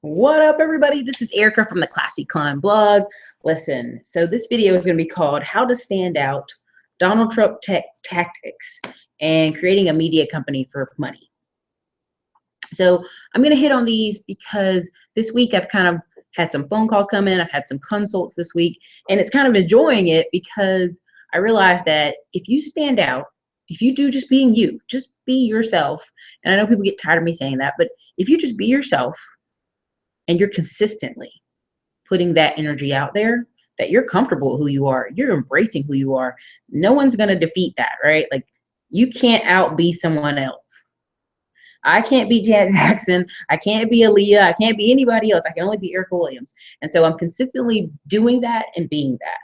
What up, everybody? This is Erica from the Classy Climb blog. Listen, so this video is going to be called How to Stand Out, Donald Trump Tactics, and Creating a Media Company for Money. So I'm going to hit on these because this week I've kind of had some phone calls come in. I've had some consults this week, and it's kind of enjoying it because I realized that if you stand out, if you do just being you, just be yourself, and I know people get tired of me saying that, but if you just be yourself, and you're consistently putting that energy out there, that you're comfortable with who you are, you're embracing who you are, no one's going to defeat that, right? Like, you can't outbe someone else. I can't be Janet Jackson. I can't be Aaliyah. I can't be anybody else. I can only be Erica Williams. And so I'm consistently doing that and being that.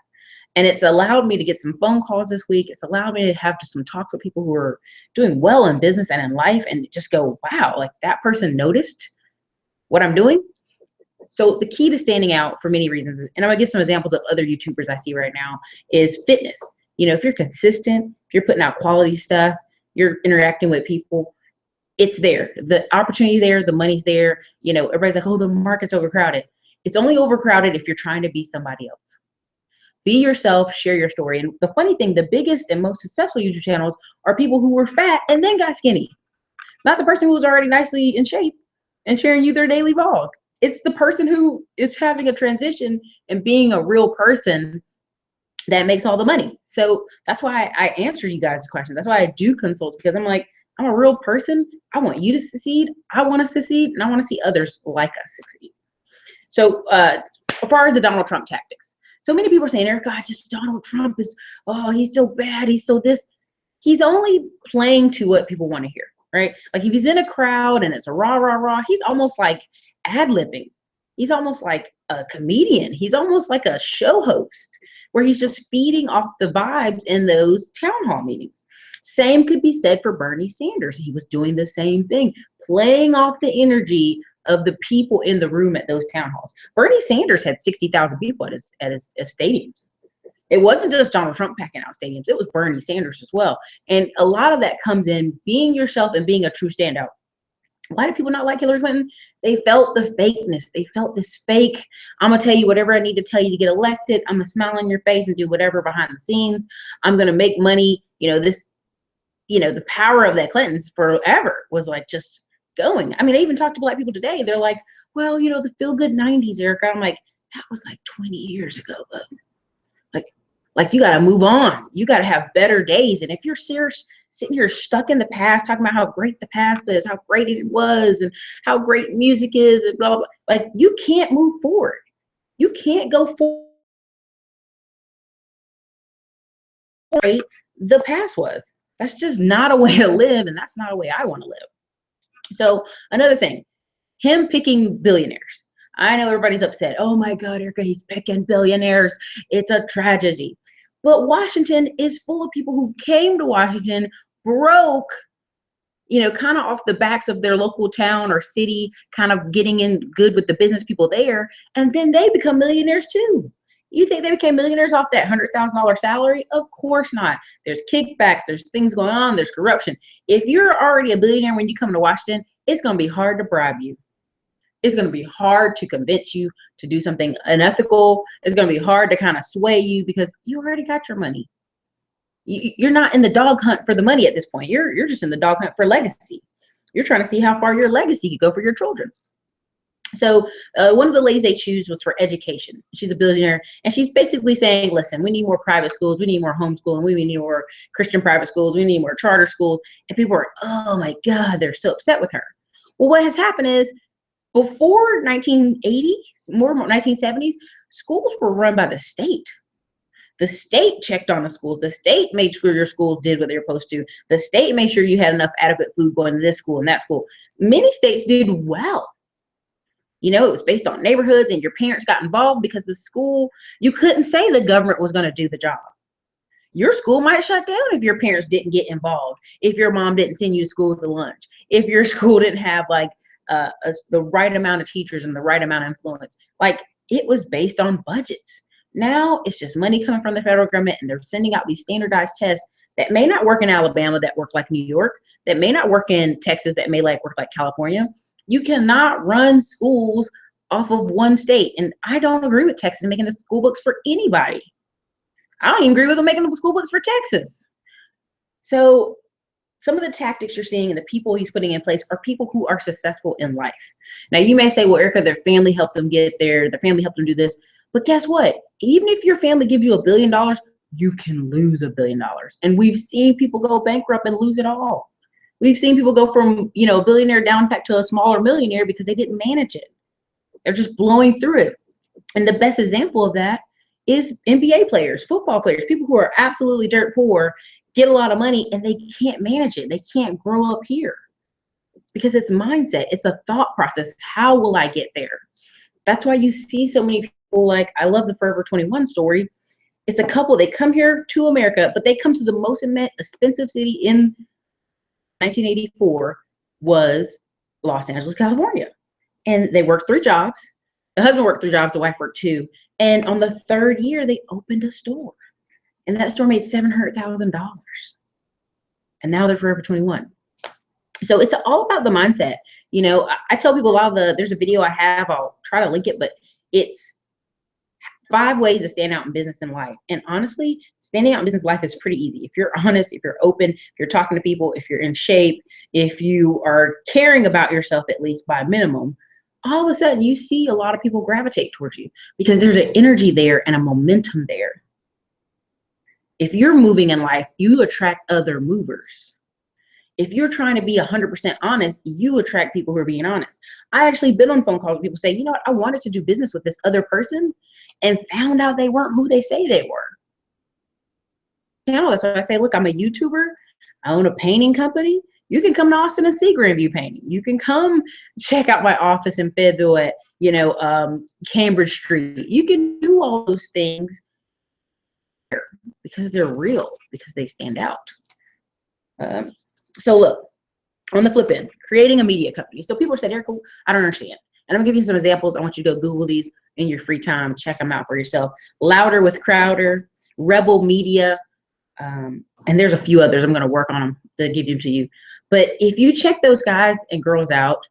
And it's allowed me to get some phone calls this week. It's allowed me to have just some talks with people who are doing well in business and in life and just go, wow, like that person noticed what I'm doing. So the key to standing out for many reasons, and I'm gonna give some examples of other YouTubers I see right now, is fitness. You know, if you're consistent, if you're putting out quality stuff, you're interacting with people, it's there. The opportunity there, the money's there. You know, everybody's like, oh, the market's overcrowded. It's only overcrowded if you're trying to be somebody else. Be yourself, share your story. And the funny thing, the biggest and most successful YouTube channels are people who were fat and then got skinny. Not the person who was already nicely in shape and sharing you their daily vlog. It's the person who is having a transition and being a real person that makes all the money. So that's why I answer you guys' questions. That's why I do consults, because I'm like, I'm a real person. I want you to succeed. I want to succeed, and I want to see others like us succeed. So as far as the Donald Trump tactics, so many people are saying, Erica, just Donald Trump is, oh, he's so bad. He's so this. He's only playing to what people want to hear, right? Like if he's in a crowd and it's a rah, rah, rah, he's almost like ad-libbing. He's almost like a comedian. He's almost like a show host where he's just feeding off the vibes in those town hall meetings. Same could be said for Bernie Sanders. He was doing the same thing, playing off the energy of the people in the room at those town halls. Bernie Sanders had 60,000 people at his stadiums. It wasn't just Donald Trump packing out stadiums. It was Bernie Sanders as well. And a lot of that comes in being yourself and being a true standout. Why do people not like Hillary Clinton? They felt the fakeness. They felt this fake, I'm going to tell you whatever I need to tell you to get elected. I'm going to smile on your face and do whatever behind the scenes. I'm going to make money. You know, this, you know, the power of that Clintons forever was like just going. I mean, I even talked to Black people today. They're like, well, you know, the feel good 90s, Erica. I'm like, that was like 20 years ago. But like you got to move on. You got to have better days. And if you're serious, sitting here stuck in the past, talking about how great the past is, how great it was, and how great music is, and blah, blah, blah, like you can't move forward. You can't go forward. The past was. That's just not a way to live, and that's not a way I want to live. So another thing, him picking billionaires. I know everybody's upset. Oh my God, Erica, he's picking billionaires. It's a tragedy. But Washington is full of people who came to Washington broke, you know, kind of off the backs of their local town or city, kind of getting in good with the business people there. And then they become millionaires too. You think they became millionaires off that $100,000 salary? Of course not. There's kickbacks. There's things going on. There's corruption. If you're already a billionaire when you come to Washington, it's going to be hard to bribe you. It's going to be hard to convince you to do something unethical. It's going to be hard to kind of sway you because you already got your money. You're not in the dog hunt for the money at this point. You're just in the dog hunt for legacy. You're trying to see how far your legacy could go for your children. So one of the ladies they choose was for education. She's a billionaire, and she's basically saying, listen, we need more private schools. We need more homeschooling. We need more Christian private schools. We need more charter schools. And people are, oh my God, they're so upset with her. Well, what has happened is, before 1980s, more 1970s, schools were run by the state. The state checked on the schools. The state made sure your schools did what they were supposed to. The state made sure you had enough adequate food going to this school and that school. Many states did well. You know, it was based on neighborhoods, and your parents got involved because the school, you couldn't say the government was going to do the job. Your school might shut down if your parents didn't get involved, if your mom didn't send you to school with a lunch, if your school didn't have like the right amount of teachers and the right amount of influence. Like, it was based on budgets. Now it's just money coming from the federal government, and they're sending out these standardized tests that may not work in Alabama, that work like New York, that may not work in Texas, that may like work like California. You cannot run schools off of one state. And I don't agree with Texas making the school books for anybody. I don't even agree with them making the school books for Texas. So some of the tactics you're seeing and the people he's putting in place are people who are successful in life. Now, you may say, well, Erica, their family helped them get there. Their family helped them do this. But guess what? Even if your family gives you $1 billion, you can lose $1 billion. And we've seen people go bankrupt and lose it all. We've seen people go from, a billionaire down back to a smaller millionaire because they didn't manage it. They're just blowing through it. And the best example of that is NBA players, football players, people who are absolutely dirt poor, get a lot of money, and they can't manage it. They can't grow up here because it's mindset. It's a thought process. How will I get there? That's why you see so many people, like, I love the Forever 21 story. It's a couple, they come here to America, but they come to the most expensive city in 1984 was Los Angeles, California. And they worked 3 jobs. The husband worked 3 jobs, the wife worked 2. And on the 3rd year, they opened a store. And that store made $700,000. And now they're Forever 21. So it's all about the mindset. I tell people there's a video I have, I'll try to link it, but it's 5 ways to stand out in business and life. And honestly, standing out in business life is pretty easy. If you're honest, if you're open, if you're talking to people, if you're in shape, if you are caring about yourself, at least by minimum, all of a sudden you see a lot of people gravitate towards you because there's an energy there and a momentum there. If you're moving in life, you attract other movers. If you're trying to be 100% honest, you attract people who are being honest. I actually been on phone calls with people say, you know what, I wanted to do business with this other person and found out they weren't who they say they were. That's why I say, look, I'm a YouTuber. I own a painting company. You can come to Austin and see Grandview Painting. You can come check out my office in Fayetteville at, Cambridge Street. You can do all those things because they're real, because they stand out. So look, on the flip end, creating a media company. So people said, Erica, I don't understand. And I'm gonna give you some examples. I want you to go Google these in your free time, check them out for yourself. Louder with Crowder, Rebel Media, and there's a few others. I'm gonna work on them to give them to you. But if you check those guys and girls out,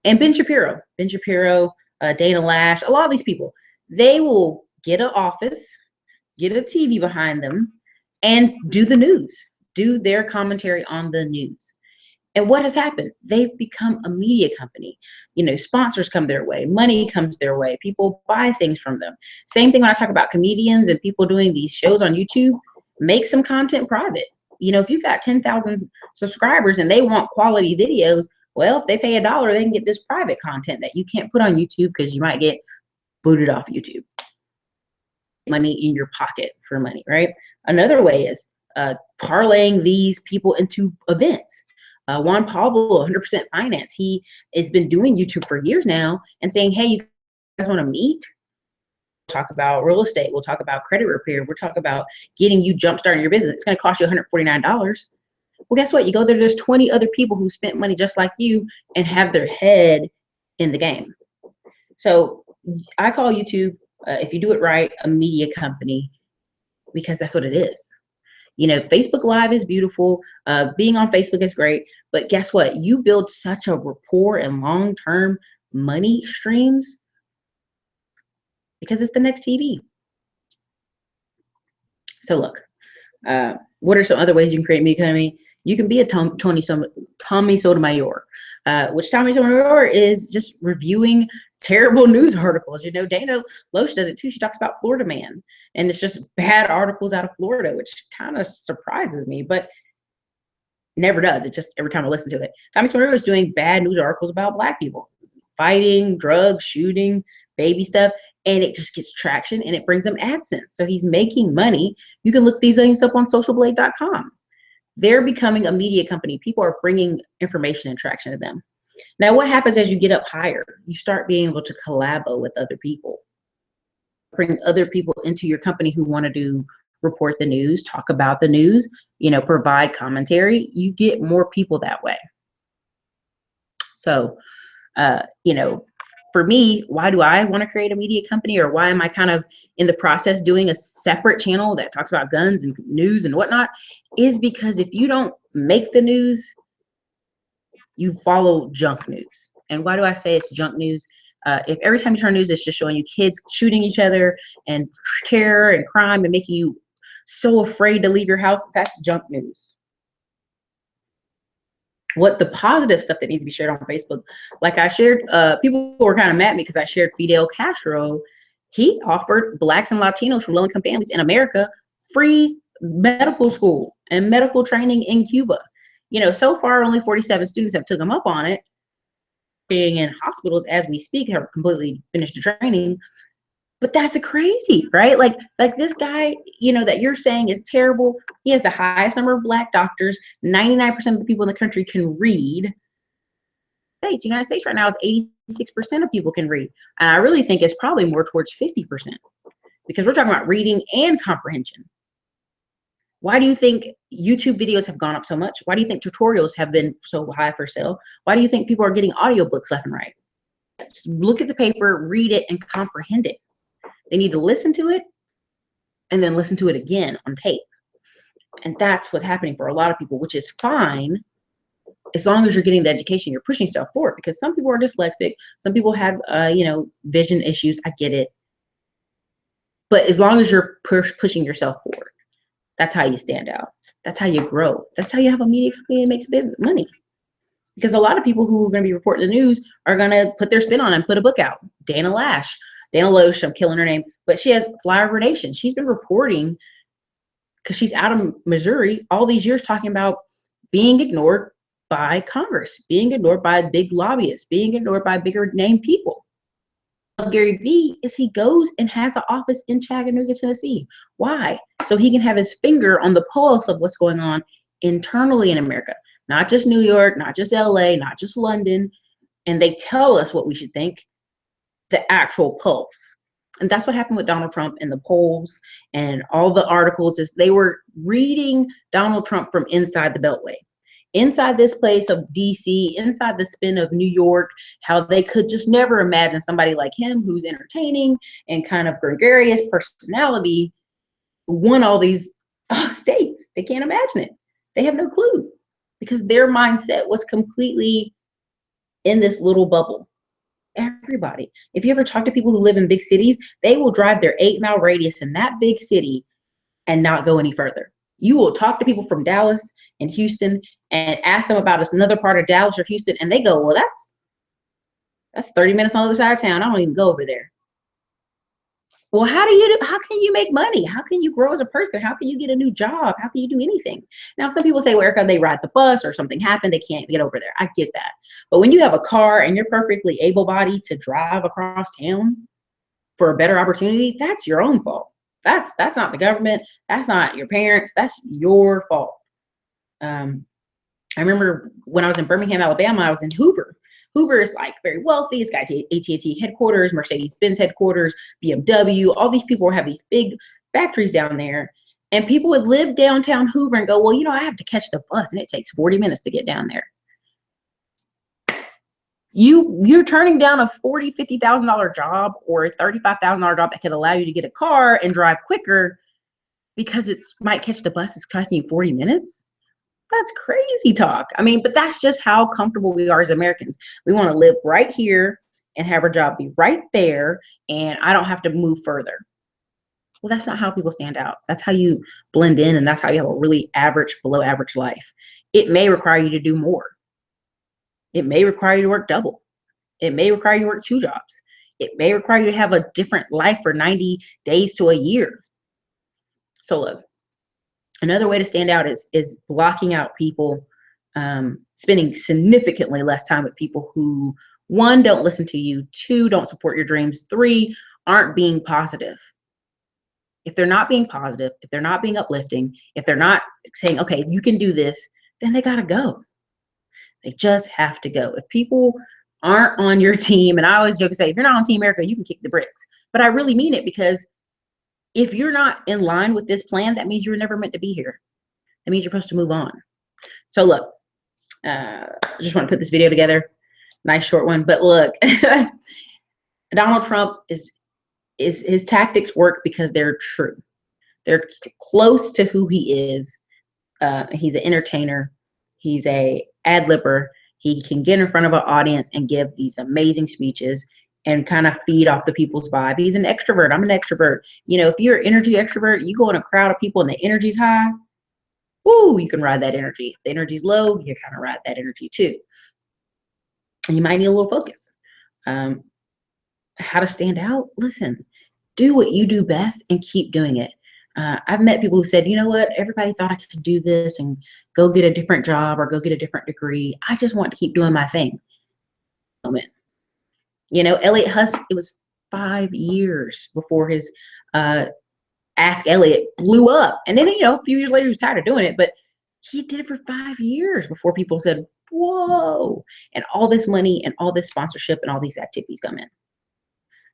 and Ben Shapiro, Dana Lash, a lot of these people, they will get an office, get a TV behind them, and do the news, do their commentary on the news. And what has happened? They've become a media company. Sponsors come their way, money comes their way, people buy things from them. Same thing when I talk about comedians and people doing these shows on YouTube, make some content private. If you've got 10,000 subscribers and they want quality videos, well, if they pay $1, they can get this private content that you can't put on YouTube because you might get booted off YouTube. Money in your pocket for money, right? Another way is parlaying these people into events. Juan Pablo, 100% Finance, he has been doing YouTube for years now and saying, hey, you guys want to meet? We'll talk about real estate. We'll talk about credit repair. We'll talk about getting you jumpstarting your business. It's going to cost you $149. Well, guess what? You go there, there's 20 other people who spent money just like you and have their head in the game. So I call YouTube, if you do it right, a media company, because that's what it is. Facebook Live is beautiful. Being on Facebook is great. But guess what? You build such a rapport and long-term money streams because it's the next TV. So look, what are some other ways you can create a media company? You can be a Tommy Sotomayor, which Tommy Sotomayor is just reviewing terrible news articles. Dana Loesch does it too. She talks about Florida Man, and it's just bad articles out of Florida, which kind of surprises me, but never does. It just, every time I listen to it, Tommy Sotomayor is doing bad news articles about Black people, fighting, drugs, shooting, baby stuff, and it just gets traction and it brings him AdSense. So he's making money. You can look these things up on socialblade.com. They're becoming a media company. People are bringing information and traction to them. Now, what happens as you get up higher? You start being able to collabo with other people. Bring other people into your company who want to report the news, talk about the news, provide commentary. You get more people that way. So, for me, why do I want to create a media company, or why am I kind of in the process doing a separate channel that talks about guns and news and whatnot, is because if you don't make the news, you follow junk news. And why do I say it's junk news? If every time you turn news, it's just showing you kids shooting each other and terror and crime and making you so afraid to leave your house, that's junk news. What the positive stuff that needs to be shared on Facebook, like I shared, people were kind of mad at me because I shared Fidel Castro. He offered Blacks and Latinos from low-income families in America free medical school and medical training in Cuba. You know, so far only 47 students have took him up on it. Being in hospitals as we speak have completely finished the training. But that's crazy, right? Like this guy, you know, that you're saying is terrible. He has the highest number of Black doctors. 99% of the people in the country can read. The United States right now is 86% of people can read. And I really think it's probably more towards 50% because we're talking about reading and comprehension. Why do you think YouTube videos have gone up so much? Why do you think tutorials have been so high for sale? Why do you think people are getting audiobooks left and right? Look at the paper, read it, and comprehend it. They need to listen to it and then listen to it again on tape. And that's what's happening for a lot of people, which is fine as long as you're getting the education, you're pushing stuff forward, because some people are dyslexic, some people have you know, vision issues. I get it. But as long as you're pushing yourself forward, that's how you stand out. That's how you grow. That's how you have a media company that makes business money. Because a lot of people who are going to be reporting the news are going to put their spin on it and put a book out. Dana Loesch, I'm killing her name, but she has Flyover Nation. She's been reporting because she's out of Missouri all these years talking about being ignored by Congress, being ignored by big lobbyists, being ignored by bigger name people. Gary Vee is he goes and has an office in Chattanooga, Tennessee. Why? So he can have his finger on the pulse of what's going on internally in America, not just New York, not just LA, not just London. And they tell us what we should think, the actual pulse. And that's what happened with Donald Trump and the polls and all the articles is they were reading Donald Trump from inside the Beltway, inside this place of DC, inside the spin of New York, how they could just never imagine somebody like him who's entertaining and kind of gregarious personality won all these states. They can't imagine it. They have no clue because their mindset was completely in this little bubble. Everybody, if you ever talk to people who live in big cities, they will drive their 8-mile radius in that big city and not go any further. You will talk to people from Dallas and Houston and ask them about another part of Dallas or Houston, and they go, well, that's 30 minutes on the other side of town. I don't even go over there. Well, how can you make money? How can you grow as a person? How can you get a new job? How can you do anything? Now, some people say, well, Erica, they ride the bus or something happened, they can't get over there. I get that. But when you have a car and you're perfectly able-bodied to drive across town for a better opportunity, that's your own fault. That's not the government. That's not your parents. That's your fault. I remember when I was in Birmingham, Alabama, I was in Hoover. Hoover is like very wealthy. It's got AT&T headquarters, Mercedes-Benz headquarters, BMW. All these people have these big factories down there. And people would live downtown Hoover and go, well, you know, I have to catch the bus and it takes 40 minutes to get down there. You're turning down a $40,000, $50,000 job or a $35,000 job that could allow you to get a car and drive quicker because it might catch the bus. It's costing you 40 minutes. That's crazy talk. I mean, but that's just how comfortable we are as Americans. We want to live right here and have our job be right there, and I don't have to move further. Well, that's not how people stand out. That's how you blend in, and that's how you have a really average, below average life. It may require you to do more. It may require you to work double. It may require you to work 2 jobs. It may require you to have a different life for 90 days to a year. So look, another way to stand out is blocking out people, spending significantly less time with people who, 1, don't listen to you, 2, don't support your dreams, 3, aren't being positive. If they're not being positive, if they're not being uplifting, if they're not saying, okay, you can do this, then they got to go. They just have to go. If people aren't on your team, and I always joke and say, if you're not on Team America, you can kick the bricks. But I really mean it, because if you're not in line with this plan, that means you were never meant to be here. That means you're supposed to move on. So look, I just want to put this video together. Nice short one. But look, Donald Trump his tactics work because they're true. They're close to who he is. He's an entertainer. He's a ad-libber. He can get in front of an audience and give these amazing speeches. and kind of feed off the people's vibe. He's an extrovert. I'm an extrovert. You know, if you're an energy extrovert, you go in a crowd of people and the energy's high, woo, you can ride that energy. If the energy's low, you kind of ride that energy too. And you might need a little focus. How to stand out? Listen, do what you do best and keep doing it. I've met people who said, you know what, everybody thought I could do this and go get a different job or go get a different degree. I just want to keep doing my thing. You know, Elliot Huss, it was 5 years before his Ask Elliot blew up. And then, you know, a few years later, he was tired of doing it, but he did it for 5 years before people said, whoa, and all this money and all this sponsorship and all these activities come in.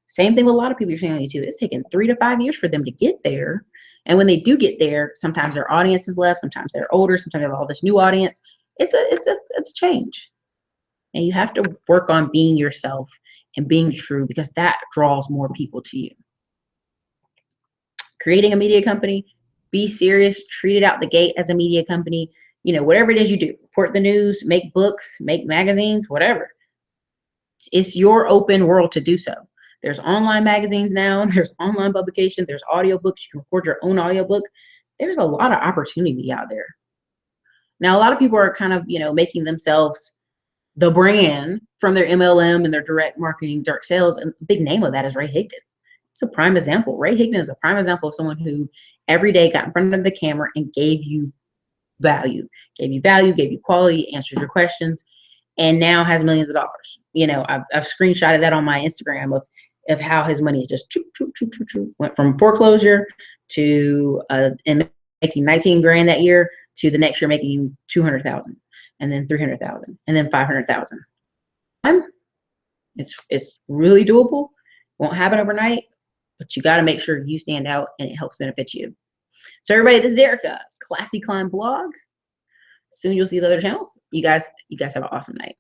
Same thing with a lot of people you're seeing on YouTube. It's taken 3 to 5 years for them to get there. And when they do get there, sometimes their audience is left, sometimes they're older, sometimes they have all this new audience. It's a change. And you have to work on being yourself and being true, because that draws more people to you. Creating a media company, be serious, treat it out the gate as a media company. You know, whatever it is you do, report the news, make books, make magazines, whatever. It's your open world to do so. There's online magazines now, there's online publication, there's audiobooks, you can record your own audiobook. There's a lot of opportunity out there. Now, a lot of people are kind of, you know, making themselves the brand from their MLM and their direct marketing, direct sales, and the big name of that is Ray Higdon. It's a prime example. Ray Higdon is a prime example of someone who every day got in front of the camera and gave you value, gave you quality, answered your questions, and now has millions of dollars. You know, I've screenshotted that on my Instagram of how his money is just went from foreclosure to and making 19 grand that year to the next year making 200,000, and then 300,000, and then 500,000. It's really doable. Won't happen overnight, but you got to make sure you stand out and it helps benefit you. So everybody, this is Erica, Classy Climb Blog. Soon you'll see the other channels. You guys have an awesome night.